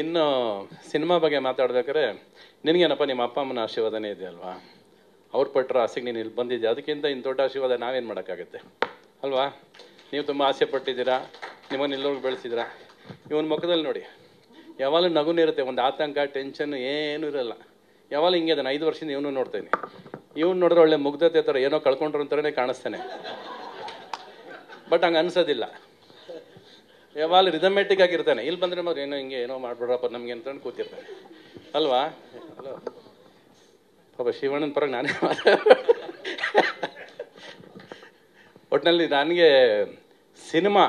ಇನ್ನು ಸಿನಿಮಾ ಬಗ್ಗೆ ಮಾತಾಡ್ಬೇಕಾದ್ರೆ ನಿನಗೇನಪ್ಪ ನಿಮ್ಮ ಅಪ್ಪ ಅಮ್ಮನ ಆಶೀರ್ವಾದನೇ ಇದೆ ಅಲ್ವಾ, ಅವ್ರು ಪಟ್ಟರು ಆಸೆಗೆ ನೀನು ಇಲ್ಲಿ ಬಂದಿದ್ದೆ, ಅದಕ್ಕಿಂತ ಇನ್ನು ದೊಡ್ಡ ಆಶೀರ್ವಾದ ನಾವೇನು ಮಾಡೋಕ್ಕಾಗತ್ತೆ ಅಲ್ವಾ. ನೀವು ತುಂಬ ಆಸೆ ಪಟ್ಟಿದ್ದೀರಾ, ನಿಮ್ಮನ್ನು ಇಲ್ಲೋಗಿ ಬೆಳೆಸಿದ್ದೀರಾ. ಇವನ ಮುಖದಲ್ಲಿ ನೋಡಿ ಯಾವಾಗಲೂ ನಗುನೇ ಇರುತ್ತೆ, ಒಂದು ಆತಂಕ ಟೆನ್ಷನ್ ಏನೂ ಇರಲ್ಲ. ಯಾವಾಗಲೂ ಹಿಂಗೆ ಅದನ್ನು 5 ವರ್ಷದಿಂದ ಇವನು ನೋಡ್ತೇನೆ. ಇವ್ನು ನೋಡಿದ್ರೆ ಒಳ್ಳೆ ಮುಗ್ಧತೆ ಥರ ಏನೋ ಕಳ್ಕೊಂಡ್ರು ಅಂತಾನೆ ಕಾಣಿಸ್ತಾನೆ, ಬಟ್ ಹಂಗೆ ಅನ್ಸೋದಿಲ್ಲ. ಯಾವಾಗಲೂ ರಿದಮೆಟಿಕ್ ಆಗಿರ್ತಾನೆ. ಇಲ್ಲಿ ಬಂದರೆ ಮಾತ್ರ ಏನೋ ಹಿಂಗೆ ಏನೋ ಮಾಡ್ಬಿಡ್ರಪ್ಪ ನಮಗೆ ಅಂತ ಕೂತಿರ್ತಾನೆ ಅಲ್ವಾ. ಹಲೋ ಪಾಪ ಶಿವಣ್ಣನ ಪರವಾಗಿ ನಾನೇ ಒಟ್ಟಿನಲ್ಲಿ ನನಗೆ ಸಿನಿಮಾ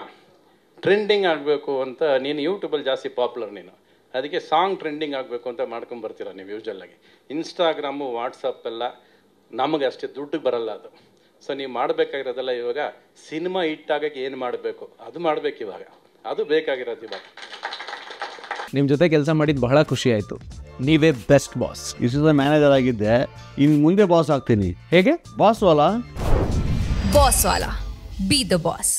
ಟ್ರೆಂಡಿಂಗ್ ಆಗಬೇಕು ಅಂತ, ನೀನು ಯೂಟ್ಯೂಬಲ್ಲಿ ಜಾಸ್ತಿ ಪಾಪ್ಯುಲರ್ ನೀನು, ಅದಕ್ಕೆ ಸಾಂಗ್ ಟ್ರೆಂಡಿಂಗ್ ಆಗಬೇಕು ಅಂತ ಮಾಡ್ಕೊಂಬರ್ತೀರ ನೀವು ಯೂಶ್ವಲಾಗಿ. ಇನ್ಸ್ಟಾಗ್ರಾಮು ವಾಟ್ಸಪ್ ಎಲ್ಲ ನಮಗೆ ಅಷ್ಟೇ ದುಡ್ಡಿಗೆ ಬರಲ್ಲ ಅದು. ಸೊ ನೀವು ಮಾಡಬೇಕಾಗಿರೋದೆಲ್ಲ ಇವಾಗ ಸಿನಿಮಾ ಹಿಟ್ಟಾಗಕ್ಕೆ ಏನು ಮಾಡಬೇಕು ಅದು ಮಾಡಬೇಕು, ಇವಾಗ ಅದು ಬೇಕಾಗಿರೋದು. ಇವಾಗ ನಿಮ್ಮ ಜೊತೆ ಕೆಲಸ ಮಾಡಿದ್ದು ಬಹಳ ಖುಷಿ ಆಯಿತು. ನೀವೇ ಬೆಸ್ಟ್ ಬಾಸ್. ಇಷ್ಟದ ಮ್ಯಾನೇಜರ್ ಆಗಿದ್ದೆ, ಇನ್ನು ಮುಂದೆ ಬಾಸ್ ಆಗ್ತೀನಿ. ಹೇಗೆ? ಬಾಸ್ ವಾಲಾ ಬಿ ದ ಬಾಸ್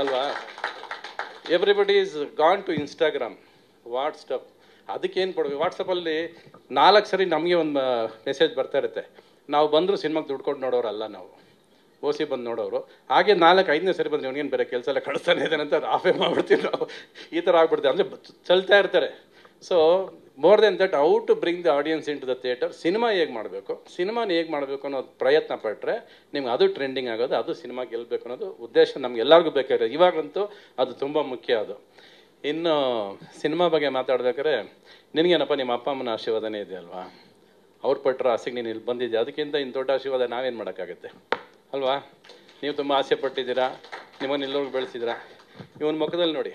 ಅಲ್ವಾ. Everybody is gone to Instagram WhatsApp. ಅದಕ್ಕೇನು ಕೊಡಬೇಕು, ವಾಟ್ಸಪ್ಪಲ್ಲಿ 4 ಸರಿ ನಮಗೆ ಒಂದು ಮೆಸೇಜ್ ಬರ್ತಾ ಇರುತ್ತೆ. ನಾವು ಬಂದರೂ ಸಿನಿಮಾಗೆ ದುಡ್ಡು ಕೊಟ್ಟು ನೋಡೋರಲ್ಲ, ನಾವು ಓಸಿ ಬಂದು ನೋಡೋರು. ಹಾಗೆ 4-5ನೇ ಸರಿ ಬಂದು ಇವನಿಗೇನು ಬೇರೆ ಕೆಲಸ ಎಲ್ಲ ಕಳಿಸ್ತಾನೆ ಇದ್ದಾನೆ ಅಂತ ಆಫೇ ಮಾಡ್ಬಿಡ್ತೀವಿ ನಾವು. ಈ ಥರ ಆಗ್ಬಿಡ್ತೀವಿ, ಅಂದರೆ ಚಲ್ತಾ ಇರ್ತಾರೆ. So more than that, how to bring the audience into the theatre. Cinema ಹೇಗೆ ಮಾಡಬೇಕು, ಸಿನಿಮಾನ ಹೇಗೆ ಮಾಡಬೇಕು ಅನ್ನೋದು ಪ್ರಯತ್ನ ಪಟ್ಟರೆ ನಿಮ್ಗೆ ಅದು ಟ್ರೆಂಡಿಂಗ್ ಆಗೋದು, ಅದು ಸಿನಿಮಾ ಗೆಲ್ಲಬೇಕು ಅನ್ನೋದು ಉದ್ದೇಶ ನಮ್ಗೆ ಎಲ್ಲರಿಗೂ ಬೇಕಾಗಿರೋದು. ಇವಾಗಂತೂ ಅದು ತುಂಬ ಮುಖ್ಯ. ಅದು ಇನ್ನು ಸಿನಿಮಾ ಬಗ್ಗೆ ಮಾತಾಡ್ಬೇಕಾದ್ರೆ ನಿನಗೇನಪ್ಪ ನಿಮ್ಮ ಅಪ್ಪ ಅಮ್ಮನ ಆಶೀರ್ವಾದನೇ ಇದೆ ಅಲ್ವಾ, ಅವ್ರು ಪಟ್ಟರು ಆಸೆಗೆ ನೀನು ಇಲ್ಲಿ ಬಂದಿದ್ದೆ, ಅದಕ್ಕಿಂತ ಇನ್ನು ದೊಡ್ಡ ಆಶೀರ್ವಾದ ನಾವೇನು ಮಾಡೋಕ್ಕಾಗತ್ತೆ ಅಲ್ವಾ. ನೀವು ತುಂಬ ಆಸೆ ಪಟ್ಟಿದ್ದೀರಾ, ನಿಮ್ಮನ್ನು ಇಲ್ಲೋಗಿ ಬೆಳೆಸಿದ್ದೀರಾ. ಇವನ ಮುಖದಲ್ಲಿ ನೋಡಿ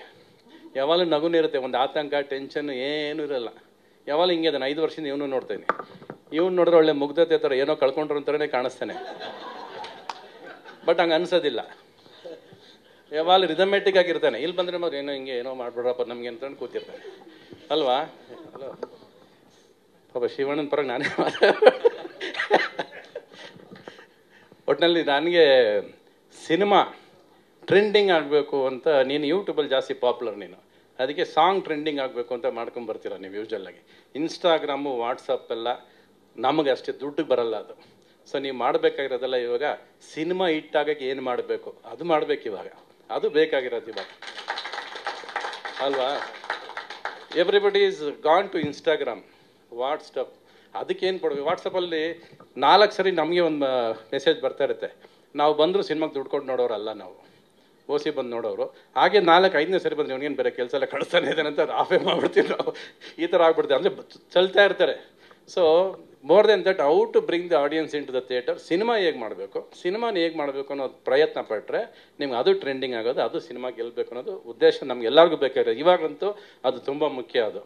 ಯಾವಾಗಲೂ ನಗುನೇ ಇರುತ್ತೆ, ಒಂದು ಆತಂಕ ಟೆನ್ಷನ್ ಏನೂ ಇರಲ್ಲ. ಯಾವಾಗಲೂ ಹಿಂಗೆ ಅದನ್ನು 5 ವರ್ಷದಿಂದ ಇವನು ನೋಡ್ತೇನೆ. ಇವ್ನು ನೋಡಿದ್ರೆ ಒಳ್ಳೆ ಮುಗ್ಧತೆ ಥರ ಏನೋ ಕಳ್ಕೊಂಡ್ರು ಅಂತಾನೆ ಕಾಣಿಸ್ತಾನೆ, ಬಟ್ ಹಂಗೆ ಅನ್ಸೋದಿಲ್ಲ. ಯಾವಾಗಲೂ ರಿದಮೆಟಿಕ್ ಆಗಿರ್ತಾನೆ. ಇಲ್ಲಿ ಬಂದರೆ ಮಾತ್ರ ಏನೋ ಹಿಂಗೆ ಏನೋ ಮಾಡ್ಬಿಡ್ರಪ್ಪ ನಮಗೆ ಅಂತ ಕೂತಿರ್ತಾನೆ ಅಲ್ವಾ. ಹಲೋ ಪಾಪ ಶಿವಣ್ಣನ ಪರವಾಗಿ ನಾನೇ ಒಟ್ಟಿನಲ್ಲಿ ನನಗೆ ಸಿನಿಮಾ ಟ್ರೆಂಡಿಂಗ್ ಆಗಬೇಕು ಅಂತ, ನೀನು ಯೂಟ್ಯೂಬಲ್ಲಿ ಜಾಸ್ತಿ ಪಾಪ್ಯುಲರ್ ನೀನು, ಅದಕ್ಕೆ ಸಾಂಗ್ ಟ್ರೆಂಡಿಂಗ್ ಆಗಬೇಕು ಅಂತ ಮಾಡ್ಕೊಂಬರ್ತೀರ ನೀವು ಯೂಶ್ವಲಾಗಿ. ಇನ್ಸ್ಟಾಗ್ರಾಮು ವಾಟ್ಸಪ್ ಎಲ್ಲ ನಮಗೆ ಅಷ್ಟೇ ದುಡ್ಡಿಗೆ ಬರಲ್ಲ ಅದು. ಸೊ ನೀವು ಮಾಡಬೇಕಾಗಿರೋದೆಲ್ಲ ಇವಾಗ ಸಿನಿಮಾ ಹಿಟ್ಟಾಗಕ್ಕೆ ಏನು ಮಾಡಬೇಕು ಅದು ಮಾಡಬೇಕು, ಇವಾಗ ಅದು ಬೇಕಾಗಿರೋದು ಇವಾಗ ಅಲ್ವಾ. Everybody is gone to Instagram WhatsApp. ಅದಕ್ಕೇನು ಕೊಡಬೇಕು, ವಾಟ್ಸಪ್ಪಲ್ಲಿ 4 ಸರಿ ನಮಗೆ ಒಂದು ಮೆಸೇಜ್ ಬರ್ತಾ ಇರುತ್ತೆ. ನಾವು ಬಂದರೂ ಸಿನಿಮಾಗೆ ದುಡ್ಡು ಕೊಟ್ಟು ನೋಡೋರಲ್ಲ, ನಾವು ಓಸಿ ಬಂದು ನೋಡೋರು. ಹಾಗೆ 4-5ನೇ ಸರಿ ಬಂದು ಇವನಿಗೇನು ಬೇರೆ ಕೆಲಸ ಎಲ್ಲ ಕಳಿಸ್ತಾನೆ ಇದ್ದಾನೆ ಅಂತ ಆಫೇ ಮಾಡ್ಬಿಡ್ತೀವಿ ನಾವು. ಈ ಥರ ಆಗ್ಬಿಡ್ತೀವಿ, ಅಂದರೆ ಚಲ್ತಾ ಇರ್ತಾರೆ. So more than that, how to bring the audience into the theatre. Cinema ಹೇಗೆ ಮಾಡಬೇಕು, ಸಿನಿಮಾನ ಹೇಗೆ ಮಾಡಬೇಕು ಅನ್ನೋದು ಪ್ರಯತ್ನ ಪಟ್ಟರೆ ನಿಮ್ಗೆ ಅದು ಟ್ರೆಂಡಿಂಗ್ ಆಗೋದು, ಅದು ಸಿನಿಮಾ ಗೆಲ್ಲಬೇಕು ಅನ್ನೋದು ಉದ್ದೇಶ ನಮ್ಗೆ ಎಲ್ಲರಿಗೂ ಬೇಕಾಗಿರೋದು. ಇವಾಗಂತೂ ಅದು ತುಂಬ ಮುಖ್ಯ. ಅದು